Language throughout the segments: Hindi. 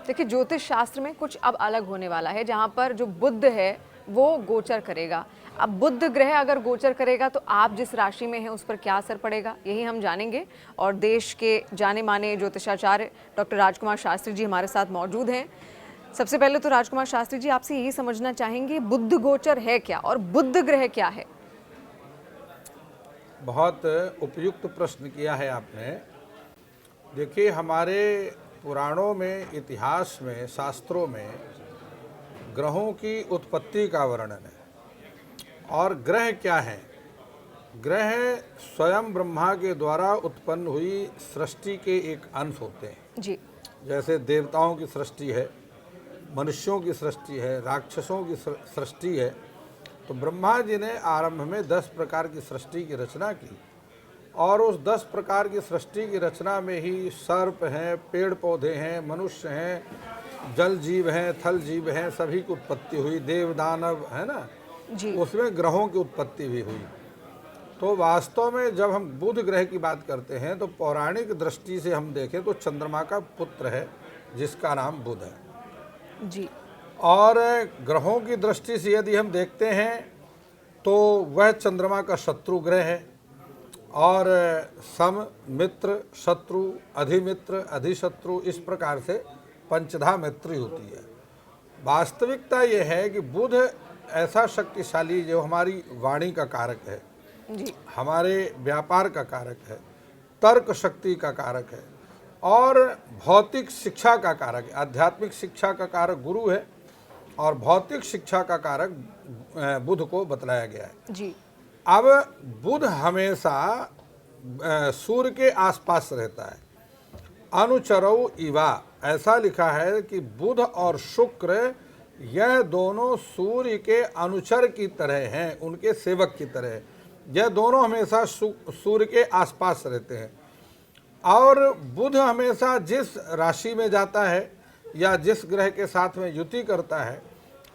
देखिए, ज्योतिष शास्त्र में कुछ अब अलग होने वाला है, जहाँ पर जो बुध है वो गोचर करेगा। अब बुध ग्रह अगर गोचर करेगा तो आप जिस राशि में हैं उस पर क्या असर पड़ेगा, यही हम जानेंगे। और देश के जाने माने ज्योतिषाचार्य डॉक्टर राजकुमार शास्त्री जी हमारे साथ मौजूद हैं। सबसे पहले तो राजकुमार शास्त्री जी, आपसे यही समझना चाहेंगे, बुध गोचर है क्या और बुध ग्रह क्या है? बहुत उपयुक्त प्रश्न किया है आपने। देखिए, हमारे पुराणों में, इतिहास में, शास्त्रों में ग्रहों की उत्पत्ति का वर्णन है। और ग्रह क्या है? ग्रह स्वयं ब्रह्मा के द्वारा उत्पन्न हुई सृष्टि के एक अंश होते हैं। जी। जैसे देवताओं की सृष्टि है, मनुष्यों की सृष्टि है, राक्षसों की सृष्टि है। तो ब्रह्मा जी ने आरंभ में 10 प्रकार की सृष्टि की रचना की, और उस 10 प्रकार की सृष्टि की रचना में ही सर्प हैं, पेड़ पौधे हैं, मनुष्य हैं, जल जीव हैं, थल जीव हैं, सभी की उत्पत्ति हुई। देव दानव है ना, जी। उसमें ग्रहों की उत्पत्ति भी हुई। तो वास्तव में जब हम बुध ग्रह की बात करते हैं तो पौराणिक दृष्टि से हम देखें तो चंद्रमा का पुत्र है, जिसका नाम बुध है। जी। और ग्रहों की दृष्टि से यदि हम देखते हैं तो वह चंद्रमा का शत्रु ग्रह है। और सम, मित्र, शत्रु, अधिमित्र, अधिशत्रु, इस प्रकार से पंचधा मैत्री होती है। वास्तविकता यह है कि बुध ऐसा शक्तिशाली जो हमारी वाणी का कारक है, जी। हमारे व्यापार का कारक है, तर्क शक्ति का कारक है, और भौतिक शिक्षा का कारक है। आध्यात्मिक शिक्षा का कारक गुरु है और भौतिक शिक्षा का कारक बुध को बतलाया गया है। जी। अब बुध हमेशा सूर्य के आसपास रहता है। अनुचरौ इवा, ऐसा लिखा है कि बुध और शुक्र यह दोनों सूर्य के अनुचर की तरह हैं, उनके सेवक की तरह। यह दोनों हमेशा सूर्य के आसपास रहते हैं। और बुध हमेशा जिस राशि में जाता है या जिस ग्रह के साथ में युति करता है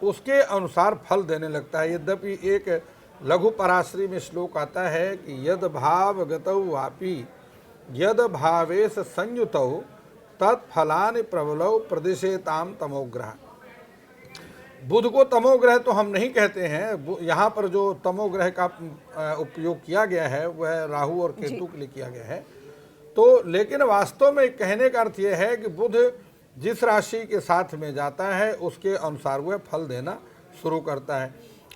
उसके अनुसार फल देने लगता है। यद्यपि एक लघु पराश्री में श्लोक आता है कि यद भाव गतौ वापि यद भावेश संयुतौ तत्फलानि प्रबलौ प्रदिशेताम तमोग्रह। बुध को तमोग्रह तो हम नहीं कहते हैं। यहाँ पर जो तमोग्रह का उपयोग किया गया है वह राहु और केतु के लिए किया गया है। तो लेकिन वास्तव में कहने का अर्थ यह है कि बुध जिस राशि के साथ में जाता है उसके अनुसार वह फल देना शुरू करता है।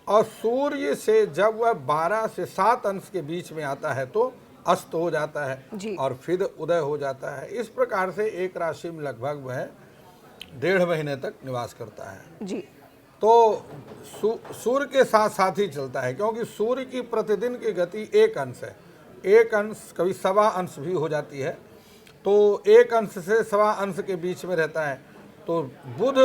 और सूर्य से जब वह 12 से 7 अंश के बीच में आता है तो अस्त हो जाता है और फिर उदय हो जाता है। इस प्रकार से एक राशि में लगभग वह 1.5 महीने तक निवास करता है जी। तो सूर्य के साथ साथ ही चलता है, क्योंकि सूर्य की प्रतिदिन की गति 1 अंश है। 1 अंश कभी 1.25 अंश भी हो जाती है। तो 1 अंश से 1.25 अंश के बीच में रहता है। तो बुध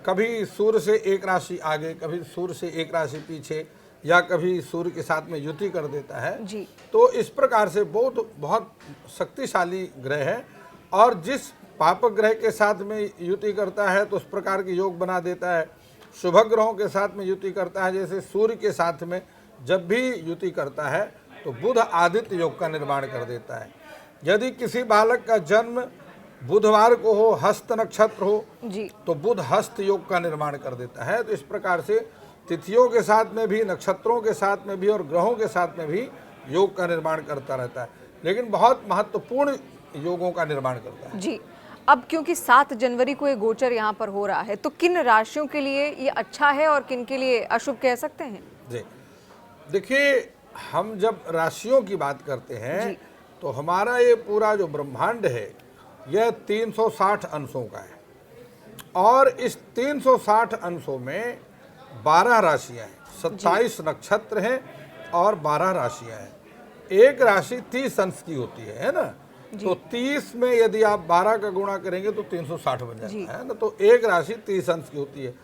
कभी सूर्य से 1 राशि आगे, कभी सूर्य से 1 राशि पीछे, या कभी सूर्य के साथ में युति कर देता है जी। तो इस प्रकार से बहुत शक्तिशाली ग्रह है। और जिस पापक ग्रह के साथ में युति करता है तो उस प्रकार के योग बना देता है। शुभ ग्रहों के साथ में युति करता है, जैसे सूर्य के साथ में जब भी युति करता है तो बुध आदित्य योग का निर्माण कर देता है। यदि किसी बालक का जन्म बुधवार को हो, हस्त नक्षत्र हो जी, तो बुध हस्त योग का निर्माण कर देता है। तो इस प्रकार से तिथियों के साथ में भी, नक्षत्रों के साथ में भी और ग्रहों के साथ में भी योग का निर्माण करता रहता है, लेकिन बहुत महत्वपूर्ण योगों का निर्माण करता है। जी। अब क्योंकि 7 जनवरी को ये गोचर यहाँ पर हो रहा है, तो किन राशियों के लिए ये अच्छा है और किन के लिए अशुभ कह सकते हैं? जी, देखिए, हम जब राशियों की बात करते हैं तो हमारा ये पूरा जो ब्रह्मांड है यह 360 अंशों का है। और इस 360 अंशों में 12 राशियां हैं, 27 नक्षत्र हैं और 12 राशियां हैं। एक राशि 30 अंश की होती है ना। तो 30 में यदि आप 12 का गुणा करेंगे तो 360 बन जाता है ना। तो एक राशि 30 अंश की होती है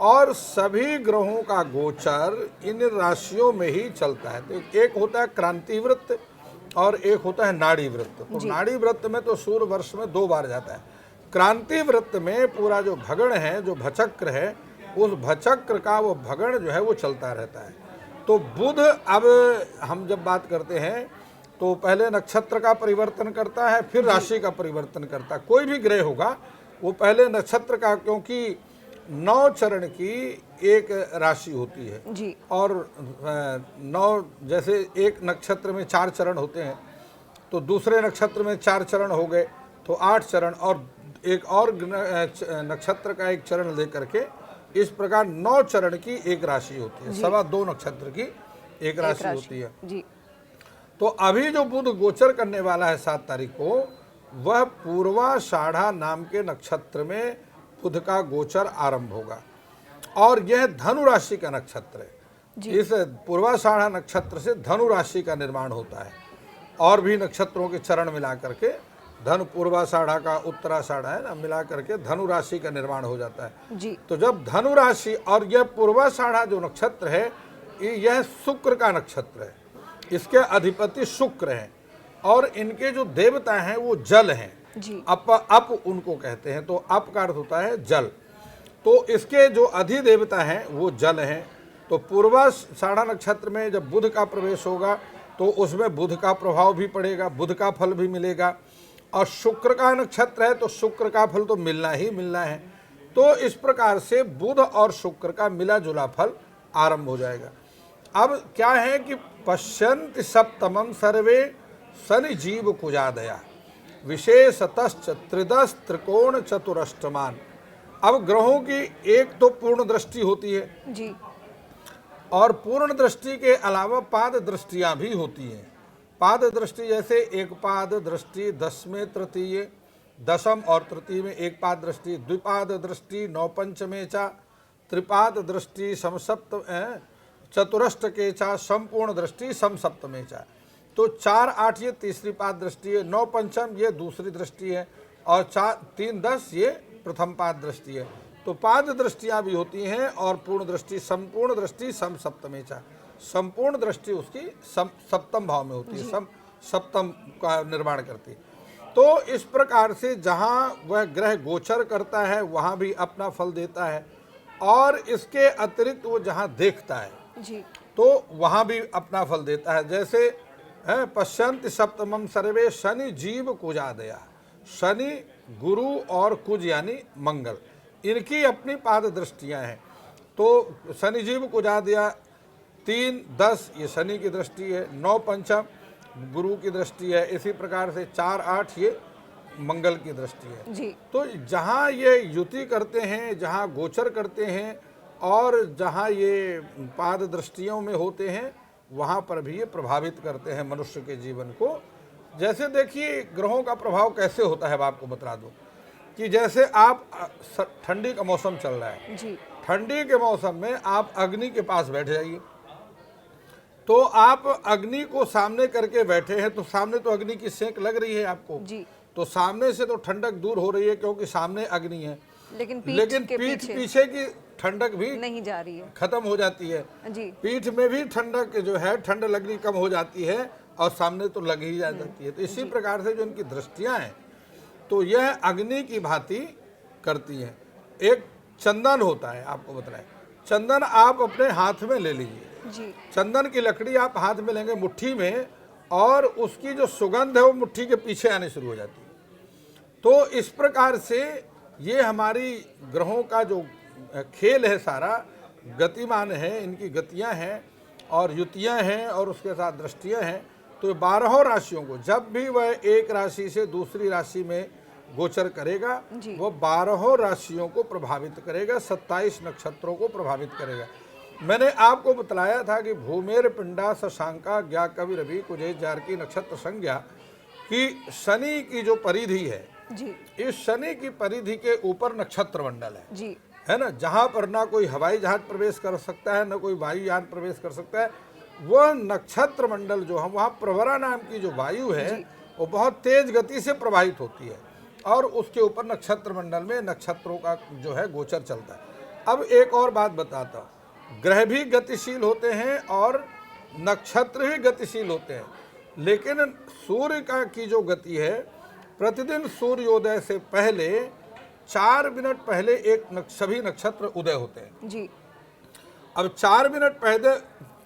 और सभी ग्रहों का गोचर इन राशियों में ही चलता है। तो एक होता है क्रांति वृत्त और एक होता है नाड़ी वृत्त। तो नाड़ी वृत्त में तो सूर्य वर्ष में 2 बार जाता है। क्रांति वृत्त में पूरा जो भगण है, जो भचक्र है, उस भचक्र का वो भगण जो है वो चलता रहता है। तो बुध, अब हम जब बात करते हैं तो पहले नक्षत्र का परिवर्तन करता है, फिर राशि का परिवर्तन करता है। कोई भी ग्रह होगा वो पहले नक्षत्र का, क्योंकि 9 चरण की एक राशि होती है जी और 9 जैसे एक नक्षत्र में 4 चरण होते हैं, तो दूसरे नक्षत्र में 4 चरण हो गए तो 8 चरण, और एक और नक्षत्र का एक चरण लेकर के इस प्रकार 9 चरण की एक राशि होती है, 2.25 नक्षत्र की एक राशि होती है। जी तो अभी जो बुध गोचर करने वाला है 7 तारीख को, वह पूर्वाषाढ़ा नाम के नक्षत्र में बुध का गोचर आरंभ होगा और यह धनु राशि का नक्षत्र है। इस पूर्वाषाढ़ा नक्षत्र से धनु राशि का निर्माण होता है और भी नक्षत्रों के चरण मिला करके धनु पूर्वाषाढ़ा का उत्तराषाढ़ा है ना, मिला करके धनु राशि का निर्माण हो जाता है जी। तो जब धनु राशि, और यह पूर्वाषाढ़ा जो नक्षत्र है यह शुक्र का नक्षत्र है, इसके अधिपति शुक्र हैं और इनके जो देवता हैं वो जल हैं जी। अप उनको कहते हैं, तो अप का अर्थ होता है जल। तो इसके जो अधिदेवता हैं वो जल हैं। तो पूर्वाषाढ़ा नक्षत्र में जब बुध का प्रवेश होगा तो उसमें बुध का प्रभाव भी पड़ेगा, बुध का फल भी मिलेगा, और शुक्र का नक्षत्र है तो शुक्र का फल तो मिलना ही मिलना है। तो इस प्रकार से बुध और शुक्र का मिला जुला फल आरंभ हो जाएगा। अब क्या है कि पश्यन्ति सप्तमं सर्वे शनि जीव कुजादया विशेषतश्च त्रिदश त्रिकोण चतुरष्टमान। अब ग्रहों की एक तो पूर्ण दृष्टि होती है जी और पूर्ण दृष्टि के अलावा पाद दृष्टियां भी होती हैं। पाद दृष्टि जैसे एक पाद दृष्टि 10वें तृतीय, दशम और तृतीय में एक पाद दृष्टि, द्विपाद दृष्टि 9 पंचमे चा, त्रिपाद दृष्टि समसप्त चतुरष्ट के चा, संपूर्ण दृष्टि समसप्तमे चा। तो 4 8 ये तीसरी पाद दृष्टि है, 9 पंचम ये दूसरी दृष्टि है और 4 3 10 ये प्रथम पाद दृष्टि है। तो पाद दृष्टियां भी होती हैं और पूर्ण दृष्टि, संपूर्ण दृष्टि समसप्तमे चा, संपूर्ण दृष्टि उसकी सप्तम भाव में होती है, सप्तम का निर्माण करती है। तो इस प्रकार से जहाँ वह ग्रह गोचर करता है वहाँ भी अपना फल देता है और इसके अतिरिक्त वो जहाँ देखता है जी तो वहाँ भी अपना फल देता है। जैसे पश्यन्ति सप्तमं सर्वे शनि जीव कुजादया, शनि गुरु और कुज यानी मंगल, इनकी अपनी पाद दृष्टियाँ हैं। तो शनि जीव कुजादया 3 10 ये शनि की दृष्टि है, 9 पंचम गुरु की दृष्टि है, इसी प्रकार से 4 8 ये मंगल की दृष्टि है जी। तो जहाँ ये युति करते हैं, जहाँ गोचर करते हैं और जहाँ ये पाद दृष्टियों में होते हैं वहाँ पर भी ये प्रभावित करते हैं मनुष्य के जीवन को। जैसे देखिए ग्रहों का प्रभाव कैसे होता है, आपको बता दूं कि जैसे आप ठंडी का मौसम चल रहा है जी ठंडी के मौसम में आप अग्नि के पास बैठ जाइए, तो आप अग्नि को सामने करके बैठे हैं तो सामने तो अग्नि की सेंक लग रही है आपको जी। तो सामने से तो ठंडक दूर हो रही है क्योंकि सामने अग्नि है, लेकिन पीठ पीछे की ठंडक भी नहीं जा रही है, खत्म हो जाती है जी। पीठ में भी ठंडक जो है, ठंड लगनी कम हो जाती है और सामने तो लग ही जाती है। तो इसी प्रकार से जो इनकी दृष्टियां हैं तो यह अग्नि की भांति करती हैं। एक चंदन होता है, आपको बताएं, चंदन आप अपने हाथ में ले लीजिए जी। चंदन की लकड़ी आप हाथ में लेंगे मुट्ठी में और उसकी जो सुगंध है वो मुट्ठी के पीछे आने शुरू हो जाती है। तो इस प्रकार से ये हमारी ग्रहों का जो खेल है सारा गतिमान है, इनकी गतियां हैं और युतियां हैं और उसके साथ दृष्टियां हैं। तो 12 राशियों को जब भी वह एक राशि से दूसरी राशि में गोचर करेगा वो 12 राशियों को प्रभावित करेगा, 27 नक्षत्रों को प्रभावित करेगा। मैंने आपको बतलाया था कि भूमेर पिंडा शशांका ज्ञा कवि रवि कुजे जार की नक्षत्र संज्ञा कि शनि की जो परिधि है जी। इस शनि की परिधि के ऊपर नक्षत्र मंडल जी। है ना, जहाँ पर ना कोई हवाई जहाज प्रवेश कर सकता है ना कोई वायुयान प्रवेश कर सकता है। वह नक्षत्र मंडल जो हम वहाँ प्रवरा नाम की जो वायु है वो बहुत तेज गति से प्रवाहित होती है और उसके ऊपर नक्षत्र मंडल में नक्षत्रों का जो है गोचर चलता है। अब एक और बात बताता हूँ, ग्रह भी गतिशील होते हैं और नक्षत्र भी गतिशील होते हैं, लेकिन सूर्य का की जो गति है प्रतिदिन सूर्योदय से पहले 4 मिनट पहले सभी नक्षत्र उदय होते हैं जी। अब 4 मिनट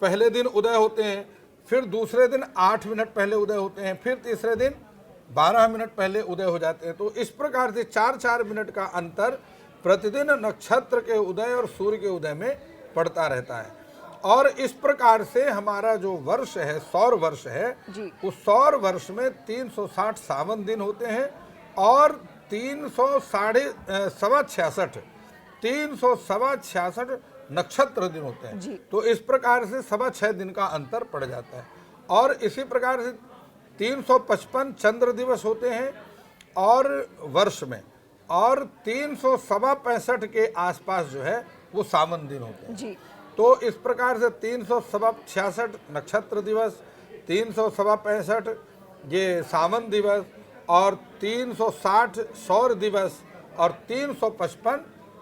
पहले दिन उदय होते हैं, फिर दूसरे दिन 8 मिनट पहले उदय होते हैं, फिर तीसरे दिन 12 मिनट पहले उदय हो जाते हैं। तो इस प्रकार से 4-4 मिनट का अंतर प्रतिदिन नक्षत्र के उदय और सूर्य के उदय में पड़ता रहता है। और इस प्रकार से हमारा जो वर्ष है, सौर वर्ष है, जी। उस सौर वर्ष में 360 सावन दिन होते हैं और 366 नक्षत्र दिन होते हैं। जी। तो इस प्रकार से 6.25 दिन का अंतर पड़ जाता है। और इसी प्रकार से 355 चंद्र दिवस होते हैं और वर्ष में, और 365 के आसपास जो है वो सावन दिन होते हैं। जी। तो इस प्रकार से 366 नक्षत्र दिवस, 365 ये सावन दिवस और 360 सौर दिवस और 355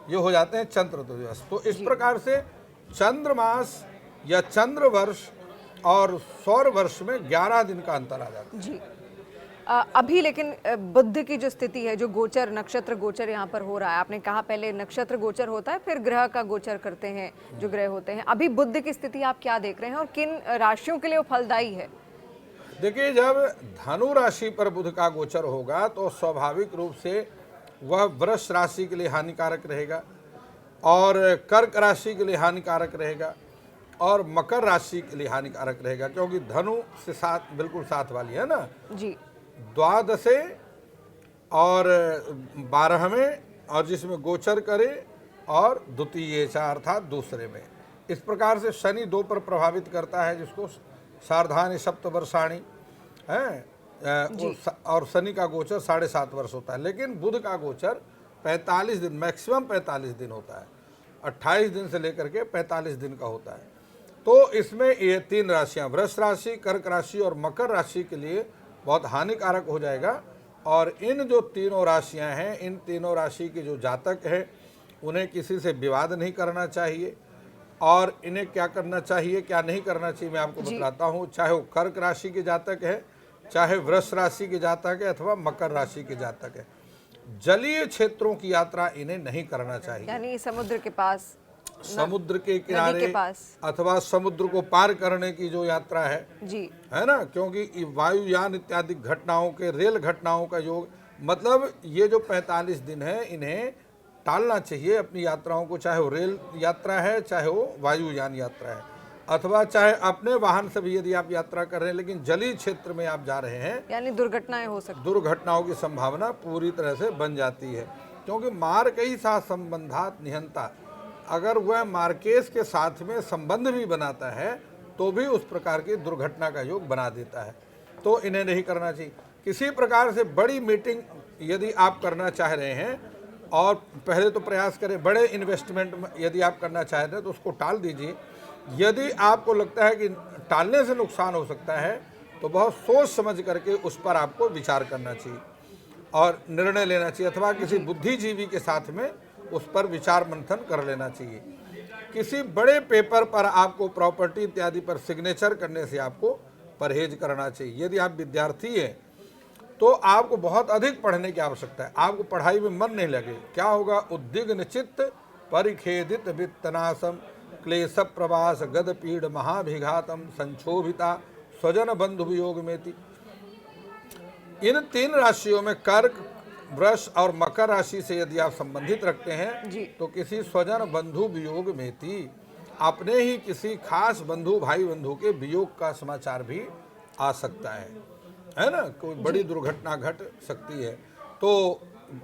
ये हो जाते हैं चंद्र दिवस। तो इस प्रकार से चंद्रमास या चंद्र वर्ष और सौर वर्ष में 11 दिन का अंतर आ जाता है। जी। अभी लेकिन बुध की जो स्थिति है, जो गोचर, नक्षत्र गोचर यहाँ पर हो रहा है, आपने कहा पहले नक्षत्र गोचर होता है, फिर ग्रह का गोचर करते हैं जो ग्रह होते हैं। अभी बुध की स्थिति आप क्या देख रहे हैं और किन राशियों के लिए वो फलदायी है? देखिए, जब धनु राशि पर बुध का गोचर होगा तो स्वाभाविक रूप से वह वृष राशि के लिए हानिकारक रहेगा और कर्क राशि के लिए हानिकारक रहेगा और मकर राशि के लिए हानिकारक रहेगा, क्योंकि धनु से साथ बिल्कुल साथ वाली है ना जी। द्वादशे और 12वें, और जिसमें गोचर करे और द्वितीय अर्थात दूसरे में। इस प्रकार से शनि 2 पर प्रभावित करता है, जिसको सार्धानी सप्तवर्षाणी है, और शनि का गोचर 7.5 वर्ष होता है। लेकिन बुध का गोचर 45 दिन, मैक्सिमम 45 दिन होता है, 28 दिन से लेकर के 45 दिन का होता है। तो इसमें ये 3 राशियां, वृष राशि, कर्क राशि और मकर राशि के लिए बहुत हानिकारक हो जाएगा। और इन जो तीनों राशियां हैं, इन तीनों राशि के जो जातक हैं, उन्हें किसी से विवाद नहीं करना चाहिए। और इन्हें क्या करना चाहिए, क्या नहीं करना चाहिए, मैं आपको बतलाता हूँ। चाहे वो कर्क राशि के जातक है, चाहे वृष राशि के जातक है, अथवा मकर राशि के जातक है, जलीय क्षेत्रों की यात्रा इन्हें नहीं करना चाहिए। यानी समुद्र के पास, समुद्र के किनारे के पास, अथवा समुद्र को पार करने की जो यात्रा है जी, है ना, क्योंकि वायुयान इत्यादि घटनाओं के, रेल घटनाओं का योग, मतलब ये जो 45 दिन है इन्हें टालना चाहिए अपनी यात्राओं को, चाहे वो रेल यात्रा है, चाहे वो वायुयान यात्रा है, अथवा चाहे अपने वाहन से भी यदि आप यात्रा कर रहे हैं, लेकिन जलीय क्षेत्र में आप जा रहे हैं, यानी दुर्घटनाएं हो सकती, दुर्घटनाओं की संभावना पूरी तरह से बन जाती है। क्योंकि मार्ग ही साथ संबंधात निहंता, अगर वह मार्केश के साथ में संबंध भी बनाता है तो भी उस प्रकार की दुर्घटना का योग बना देता है। तो इन्हें नहीं करना चाहिए। किसी प्रकार से बड़ी मीटिंग यदि आप करना चाह रहे हैं, और पहले तो प्रयास करें, बड़े इन्वेस्टमेंट यदि आप करना चाह रहे हैं तो उसको टाल दीजिए। यदि आपको लगता है कि टालने से नुकसान हो सकता है तो बहुत सोच समझ करके उस पर आपको विचार करना चाहिए और निर्णय लेना चाहिए, अथवा किसी बुद्धिजीवी के साथ में उस पर विचार मंथन कर लेना चाहिए। किसी बड़े पेपर पर आपको प्रॉपर्टी इत्यादि पर सिग्नेचर करने से आपको परहेज करना चाहिए। यदि आप विद्यार्थी हैं तो आपको बहुत अधिक पढ़ने की आवश्यकता है, आपको पढ़ाई में मन नहीं लगे, क्या होगा, उद्विग्न चित्त परिखेदित वित्तनाशम क्लेश प्रवास गद पीड़ महाभिघातम संक्षोभिता स्वजन बंधु वियोग में थी। इन 3 राशियों में कर्क, वृष और मकर राशि से यदि आप संबंधित रखते हैं तो किसी स्वजन बंधु वियोग में थी, अपने ही किसी खास बंधु, भाई बंधु के वियोग का समाचार भी आ सकता है ना, कोई बड़ी दुर्घटना घट सकती है, तो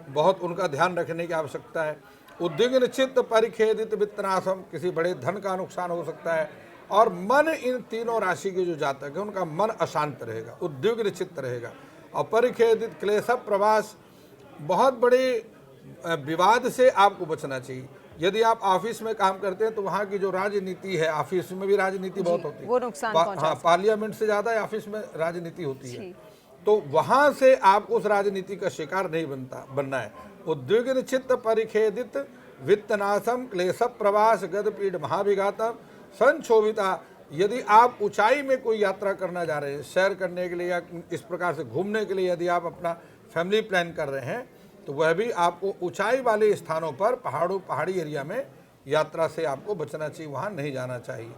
बहुत उनका ध्यान रखने की आवश्यकता है। उद्विग्न चित्त परिखेदित वित्तनाशम, किसी बड़े धन का नुकसान हो सकता है। और मन, इन तीनों राशि के जो जातक है उनका मन अशांत रहेगा, उद्विग्न चित्त रहेगा। और परिखेदित क्लेश प्रवास, बहुत बड़े विवाद से आपको बचना चाहिए। यदि आप ऑफिस में काम करते हैं तो वहाँ की जो राजनीति है, ऑफिस में भी राजनीति बहुत होती है, वो नुकसान पहुंचा, हाँ, पार्लियामेंट से ज़्यादा ऑफिस में राजनीति होती है, तो वहाँ से आप उस राजनीति का शिकार नहीं बनना है। उद्विग्न चित्त परिखेदित वित्तनाशम क्लेश प्रवास गद पीड़ महाभिघातम संक्षोभिता, यदि आप ऊंचाई में कोई यात्रा करना जा रहे हैं, सैर करने के लिए या इस प्रकार से घूमने के लिए यदि आप अपना फैमिली प्लान कर रहे हैं, तो वह भी आपको ऊंचाई वाले स्थानों पर, पहाड़ी एरिया में यात्रा से आपको बचना चाहिए, वहाँ नहीं जाना चाहिए।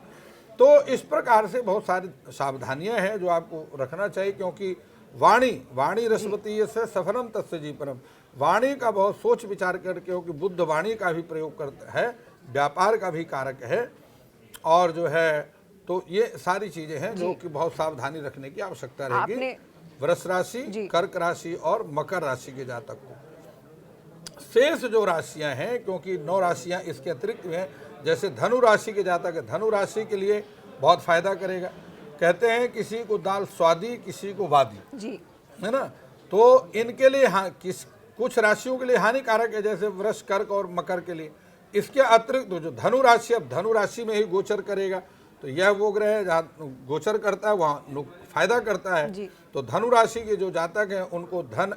तो इस प्रकार से बहुत सारी सावधानियां हैं जो आपको रखना चाहिए, क्योंकि वाणी वाणी रसवती से सफलम तस्य जीवनम, वाणी का बहुत सोच विचार करके हो कि बुद्ध वाणी का भी प्रयोग करता है, व्यापार का भी कारक है, और जो है तो ये सारी चीजें हैं जो कि बहुत सावधानी रखने की आवश्यकता रहेगी वृष राशि, कर्क राशि और मकर राशि के जातक को। शेष जो राशियां हैं, क्योंकि 9 राशियां इसके अतिरिक्त हैं, जैसे धनु राशि के जातक है, धनु राशि के लिए बहुत फायदा करेगा। कहते हैं किसी को दाल स्वादी, किसी को वादी जी, है ना, तो इनके लिए कुछ राशियों के लिए हानिकारक है, जैसे वृष, कर्क और मकर के लिए। इसके अतिरिक्त जो धनु राशि, अब धनु राशि में ही गोचर करेगा, तो यह वो ग्रह जहाँ गोचर करता है वहाँ फायदा करता है। तो धनु राशि के जो जातक हैं उनको धन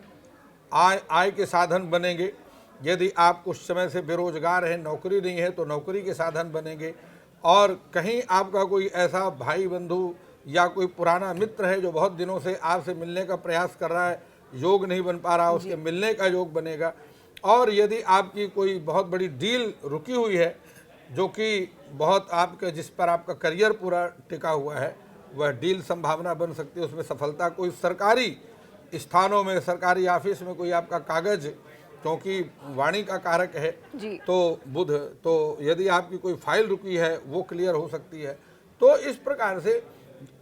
आय के साधन बनेंगे। यदि आप कुछ समय से बेरोजगार हैं, नौकरी नहीं है, तो नौकरी के साधन बनेंगे। और कहीं आपका कोई ऐसा भाई बंधु या कोई पुराना मित्र है जो बहुत दिनों से आपसे मिलने का प्रयास कर रहा है, योग नहीं बन पा रहा, उसके मिलने का योग बनेगा। और यदि आपकी कोई बहुत बड़ी डील रुकी हुई है, जो कि बहुत आपके जिस पर आपका करियर पूरा टिका हुआ है, वह डील संभावना बन सकती है, उसमें सफलता। कोई सरकारी स्थानों में, सरकारी ऑफिस में कोई आपका कागज, क्योंकि वाणी का कारक है तो बुध, तो यदि आपकी कोई फाइल रुकी है वो क्लियर हो सकती है। तो इस प्रकार से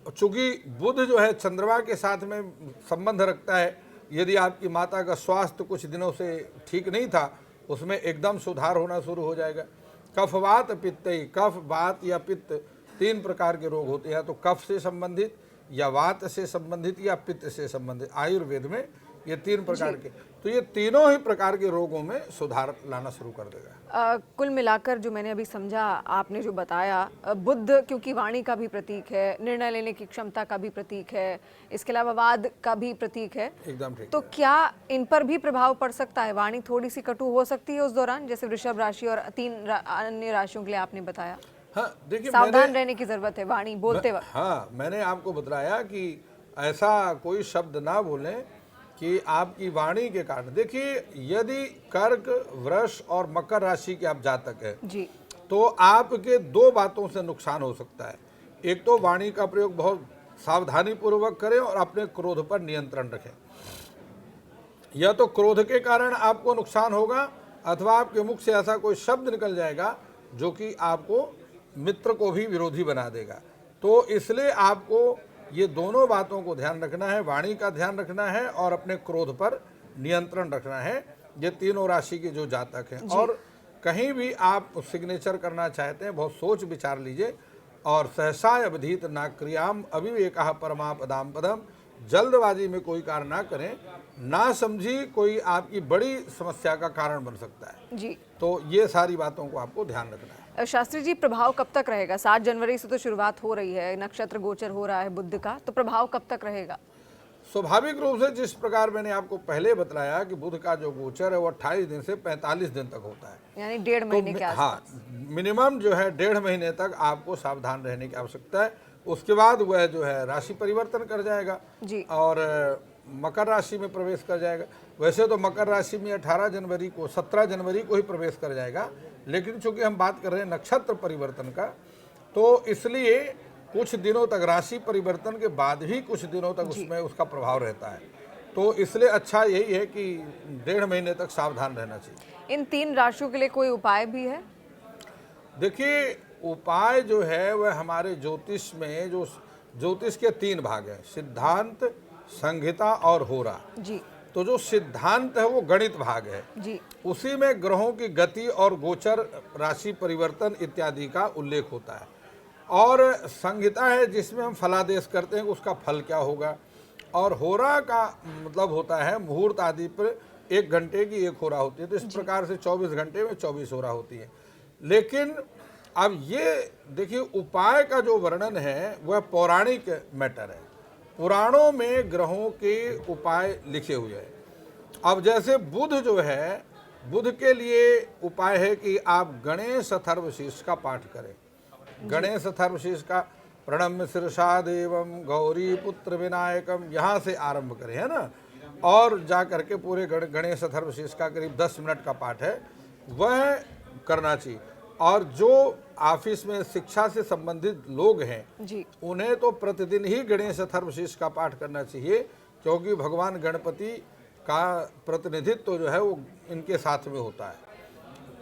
चूंकि बुध जो है चंद्रमा के साथ में संबंध रखता है, यदि आपकी माता का स्वास्थ्य कुछ दिनों से ठीक नहीं था, उसमें एकदम सुधार होना शुरू हो जाएगा। कफ वात पित्त, कफ वात या पित्त 3 प्रकार के रोग होते हैं, तो कफ से संबंधित या वात से संबंधित या पित्त से संबंधित। आयुर्वेद में ये 3 प्रकार के, तो ये तीनों ही प्रकार के रोगों में सुधार लाना शुरू कर देगा। कुल मिलाकर जो मैंने अभी समझा, आपने जो बताया, बुद्ध क्योंकि वाणी का भी प्रतीक है, निर्णय लेने की क्षमता का भी प्रतीक है, इसके अलावा वाद का भी प्रतीक है, एकदम ठीक। तो क्या इन पर भी प्रभाव पड़ सकता है? वाणी थोड़ी सी कटु हो सकती है उस दौरान, जैसे वृषभ राशि और 3 अन्य राशियों के लिए आपने बताया। हाँ, देखिए, सावधान रहने की जरूरत है वाणी बोलते वक्त। हाँ, मैंने आपको बताया कि ऐसा कोई शब्द ना बोलें कि आपकी वाणी के कारण। देखिए, यदि कर्क, वृष और मकर राशि के आप जातक हैं जी, तो आपके 2 बातों से नुकसान हो सकता है। एक तो वाणी का प्रयोग बहुत सावधानी पूर्वक करें और अपने क्रोध पर नियंत्रण रखें। या तो क्रोध के कारण आपको नुकसान होगा, अथवा आपके मुख से ऐसा कोई शब्द निकल जाएगा जो कि आपको मित्र को भी विरोधी बना देगा। तो इसलिए आपको ये दोनों बातों को ध्यान रखना है, वाणी का ध्यान रखना है और अपने क्रोध पर नियंत्रण रखना है। ये तीनों राशि के जो जातक हैं, और कहीं भी आप सिग्नेचर करना चाहते हैं, बहुत सोच विचार लीजिए। और सहसा अवधीत ना क्रियाम अविवेकः परमापदाम पदम, जल्दबाजी में कोई कार्य ना करें, ना समझी कोई आपकी बड़ी समस्या का कारण बन सकता है जी। तो ये सारी बातों को आपको ध्यान रखना है। शास्त्री जी, प्रभाव कब तक रहेगा? 7 जनवरी से तो शुरुआत हो रही है, नक्षत्र गोचर हो रहा है बुध का, तो प्रभाव कब तक रहेगा? स्वाभाविक रूप से जिस प्रकार मैंने आपको पहले बताया कि बुध का जो गोचर है वो 28 दिन से 45 दिन तक होता है, यानी 1.5 महीने के आसपास। हाँ, मिनिमम जो है 1.5 महीने तक आपको सावधान रहने की आवश्यकता है। उसके बाद वह जो है राशि परिवर्तन कर जाएगा जी, और मकर राशि में प्रवेश कर जाएगा। वैसे तो मकर राशि में 18 जनवरी को, 17 जनवरी को ही प्रवेश कर जाएगा, लेकिन चूंकि हम बात कर रहे हैं नक्षत्र परिवर्तन का, तो इसलिए कुछ दिनों तक, राशि परिवर्तन के बाद भी कुछ दिनों तक उसमें उसका प्रभाव रहता है। तो इसलिए अच्छा यही है कि 1.5 महीने तक सावधान रहना चाहिए। इन 3 राशियों के लिए कोई उपाय भी है? देखिए, उपाय जो है वह हमारे ज्योतिष में, जो ज्योतिष के 3 भाग हैं, सिद्धांत, संहिता और होरा जी। तो जो सिद्धांत है वो गणित भाग है जी, उसी में ग्रहों की गति और गोचर, राशि परिवर्तन इत्यादि का उल्लेख होता है। और संहिता है जिसमें हम फलादेश करते हैं कि उसका फल क्या होगा। और होरा का मतलब होता है मुहूर्त आदि पर 1 घंटे की 1 होरा होती है, तो इस प्रकार से 24 घंटे में 24 होरा होती है। लेकिन अब ये देखिए, उपाय का जो वर्णन है वह पौराणिक मैटर है, पुराणों में ग्रहों के उपाय लिखे हुए हैं। अब जैसे बुध जो है, बुध के लिए उपाय है कि आप गणेश अथर्वशीर्ष का पाठ करें। गणेश अथर्वशीर्ष का प्रणम्य शीर्षा देवम गौरी पुत्र विनायकम, यहाँ से आरंभ करें, है ना, और जा करके पूरे गणेश अथर्वशीर्ष का करीब 10 मिनट का पाठ है, वह करना चाहिए। और जो ऑफिस में शिक्षा से संबंधित लोग हैं जी, उन्हें तो प्रतिदिन ही गणेश अथर्वशीर्ष का पाठ करना चाहिए, क्योंकि भगवान गणपति का प्रतिनिधित्व जो है वो इनके साथ में होता है,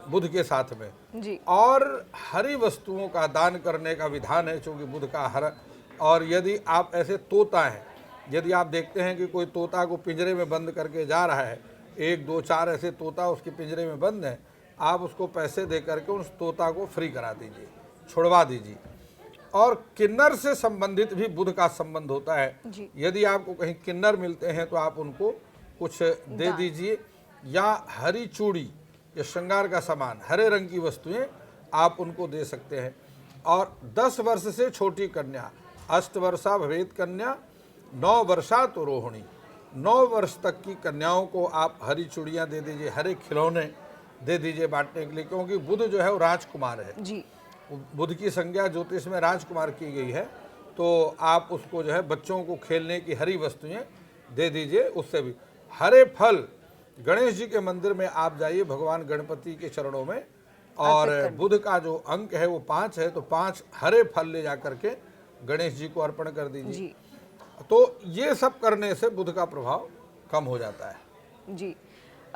बुध के साथ में जी। और हरी वस्तुओं का दान करने का विधान है, क्योंकि बुध का हर। और यदि आप ऐसे तोता हैं, यदि आप देखते हैं कि कोई तोता को पिंजरे में बंद करके जा रहा है, 1 2 4 ऐसे तोता उसके पिंजरे में बंद हैं, आप उसको पैसे दे करके उस तोता को फ्री करा दीजिए, छुड़वा दीजिए। और किन्नर से संबंधित भी बुध का संबंध होता है। जी। यदि आपको कहीं किन्नर मिलते हैं तो आप उनको कुछ दे दीजिए, या हरी चूड़ी या श्रृंगार का सामान, हरे रंग की वस्तुएं आप उनको दे सकते हैं। और 10 वर्ष से छोटी कन्या, 8 वर्षा भवेत कन्या 9 वर्षा तो रोहिणी, 9 वर्ष तक की कन्याओं को आप हरी चूड़ियाँ दे दीजिए, हरे खिलौने दे दीजिए बांटने के लिए, क्योंकि बुध जो है वो राजकुमार है। जी। बुध की संज्ञा ज्योतिष में राजकुमार की गई है, तो आप उसको जो है बच्चों को खेलने की हरी वस्तुएं दे दीजिए। उससे भी हरे फल, गणेश जी के मंदिर में आप जाइए भगवान गणपति के चरणों में, और बुध का जो अंक है वो 5 है, तो 5 हरे फल ले जा करके गणेश जी को अर्पण कर दीजिए। जी। तो ये सब करने से बुध का प्रभाव कम हो जाता है। जी।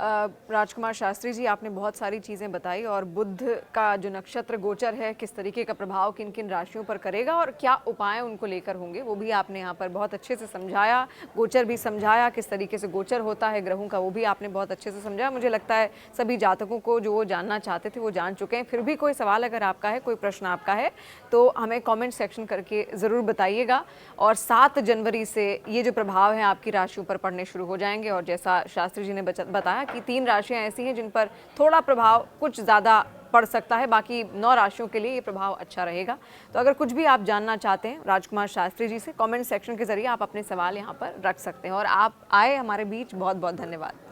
राजकुमार शास्त्री जी, आपने बहुत सारी चीज़ें बताई, और बुध का जो नक्षत्र गोचर है किस तरीके का प्रभाव किन किन राशियों पर करेगा और क्या उपाय उनको लेकर होंगे, वो भी आपने यहाँ पर बहुत अच्छे से समझाया। गोचर भी समझाया, किस तरीके से गोचर होता है ग्रहों का, वो भी आपने बहुत अच्छे से समझाया। मुझे लगता है सभी जातकों को जो वो जानना चाहते थे वो जान चुके हैं। फिर भी कोई सवाल अगर आपका है, कोई प्रश्न आपका है, तो हमें कॉमेंट सेक्शन करके ज़रूर बताइएगा। और 7 जनवरी से ये जो प्रभाव है आपकी राशियों पर पड़ने शुरू हो जाएंगे, और जैसा शास्त्री जी ने बताया कि 3 राशियां ऐसी हैं जिन पर थोड़ा प्रभाव कुछ ज़्यादा पड़ सकता है, बाकी 9 राशियों के लिए ये प्रभाव अच्छा रहेगा। तो अगर कुछ भी आप जानना चाहते हैं राजकुमार शास्त्री जी से, कमेंट सेक्शन के जरिए आप अपने सवाल यहाँ पर रख सकते हैं। और आप आए हमारे बीच, बहुत बहुत धन्यवाद।